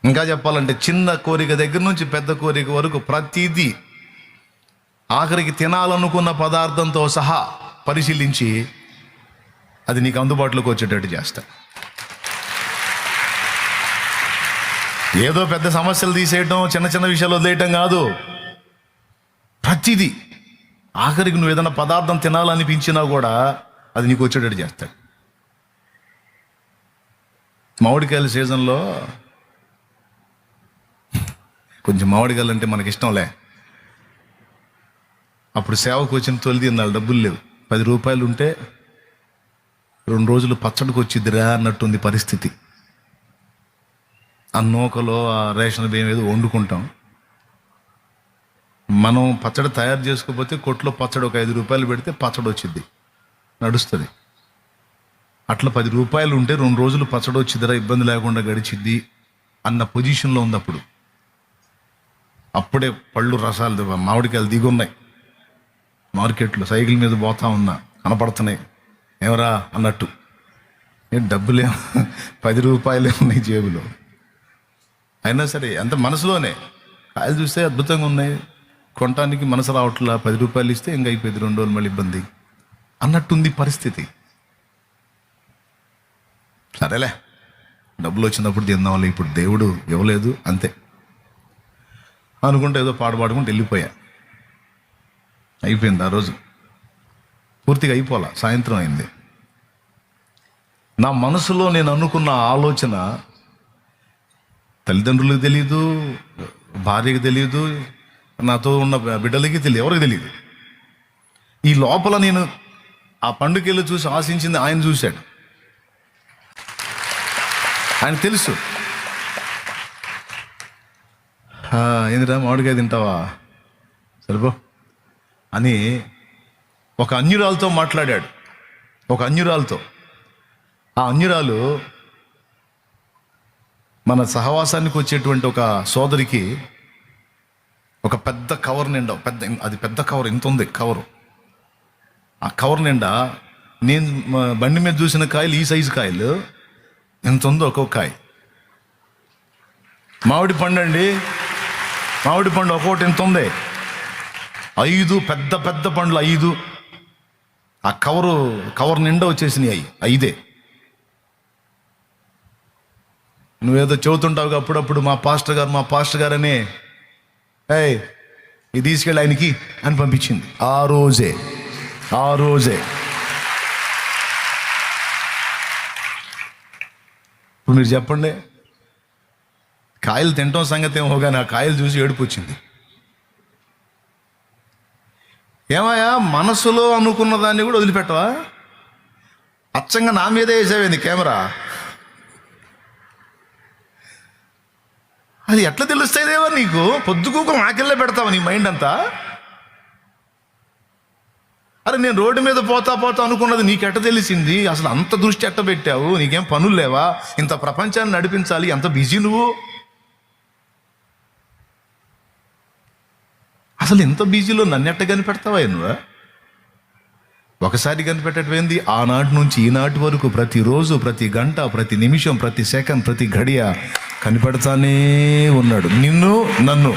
ఇంకా చెప్పాలంటే చిన్న కోరిక దగ్గర నుంచి పెద్ద కోరిక వరకు ప్రతిదీ, ఆఖరికి తినాలనుకున్న పదార్థంతో సహా పరిశీలించి అది నీకు అందుబాటులోకి వచ్చేటట్టు చేస్తా. ఏదో పెద్ద సమస్యలు తీసేయటం, చిన్న చిన్న విషయాలు వదిలేయటం కాదు. ప్రతిదీ, ఆఖరికి నువ్వు ఏదైనా పదార్థం తినాలనిపించినా కూడా అది నీకు వచ్చేటట్టు చేస్తాడు. మామిడికాయల సీజన్లో కొంచెం మామిడికాయలు అంటే మనకి ఇష్టంలే. అప్పుడు సేవకు వచ్చిన తొలి తిన్నాళ్ళు డబ్బులు లేవు. 10 రూపాయలు ఉంటే 2 రోజులు పచ్చడికి వచ్చిద్దిరా అన్నట్టుంది పరిస్థితి. ఆ నూకలో ఆ రేషన్ బియ్యం ఏదో వండుకుంటాం. మనం పచ్చడి తయారు చేసుకోకపోతే కొట్లో పచ్చడి ఒక 5 రూపాయలు పెడితే పచ్చడి వచ్చిద్ది, నడుస్తుంది. అట్లా 10 రూపాయలు ఉంటే 2 రోజులు పచ్చడి వచ్చిద్దిరా, ఇబ్బంది లేకుండా గడిచిద్ది అన్న పొజిషన్లో ఉంది. అప్పుడే పళ్ళు రసాలు మామిడికాయలు దిగున్నాయి మార్కెట్లో. సైకిల్ మీద పోతా ఉన్నా, కనపడుతున్నాయి, ఏమరా అన్నట్టు. డబ్బులేమో 10 రూపాయలే ఉన్నాయి జేబులో. అయినా సరే అంత మనసులోనే కాయలు చూస్తే అద్భుతంగా ఉన్నాయి, కొనటానికి మనసు రావట్లా. 10 రూపాయలు ఇస్తే ఇంకా అయిపోయింది, 2 రోజులు మళ్ళీ ఇబ్బంది అన్నట్టుంది పరిస్థితి. సరేలే, డబ్బులు వచ్చినప్పుడు తిందాం, ఇప్పుడు దేవుడు ఇవ్వలేదు అంతే అనుకుంటే ఏదో పాడుకుంటూ వెళ్ళిపోయా. అయిపోయింది ఆ రోజు, పూర్తిగా అయిపోలా. సాయంత్రం అయింది. నా మనసులో నేను అనుకున్న ఆలోచన తల్లిదండ్రులకు తెలియదు, భార్యకి తెలియదు, నాతో ఉన్న బిడ్డలకి తెలియదు, ఎవరికి తెలియదు. ఈ లోపల నేను ఆ పండుగలు చూసి ఆశించింది ఆయన చూశాడు. ఆయన తెలుసు. ఏందిరా మామిడికాయ తింటావా, సరిపో అని ఒక అన్యురాలతో మాట్లాడాడు. ఒక అన్యురాలతో. ఆ అన్యురాలు మన సహవాసానికి వచ్చేటువంటి ఒక సోదరికి ఒక పెద్ద కవర్ నిండా, పెద్ద కవర్ ఇంత ఉంది కవరు. ఆ కవర్ నిండా నేను బండి మీద చూసిన కాయలు, ఈ సైజు కాయలు ఎంత ఉందో ఒక్కొక్క కాయ. మామిడి పండు అండి, మామిడి పండు ఒక్కొక్కటి ఎంత ఉంది, 5 పెద్ద పెద్ద పండ్లు 5. ఆ కవర్ నిండా వచ్చేసినాయి 5. నువ్వేదో చెబుతుంటావు అప్పుడప్పుడు మా పాస్టర్ గారు అని, ఇది తీసుకెళ్ళి ఆయనకి అని పంపించింది. ఆ రోజే ఇప్పుడు మీరు చెప్పండి, కాయలు తినటం సంగతి ఏమో కానీ ఆ కాయలు చూసి ఏడుపు వచ్చింది. ఏమయ్యా, మనసులో అనుకున్న దాన్ని కూడా వదిలిపెట్టవా? అచ్చంగా నా మీదే వేసావేంది కెమెరా? అది ఎట్లా తెలుస్తాయిదేవా నీకు? పొద్దుకూకు ఆకెళ్ళే పెడతావా నీ మైండ్ అంతా? అరే నేను రోడ్డు మీద పోతా అనుకున్నది నీకెట్ట తెలిసింది? అసలు అంత దృష్టి ఎట్ట పెట్టావు? నీకేం పనులు లేవా? ఇంత ప్రపంచాన్ని నడిపించాలి, ఎంత బిజీ నువ్వు. అసలు ఇంత బిజీలో నన్ను ఎట్ట కనిపెడతావా నువ్వు? ఒకసారి కనిపెట్టేటువంటి ఆనాటి నుంచి ఈనాటి వరకు ప్రతిరోజు, ప్రతి గంట, ప్రతి నిమిషం, ప్రతి సెకండ్, ప్రతి గడియ కనిపెడతానే ఉన్నాడు నిన్ను, నన్ను.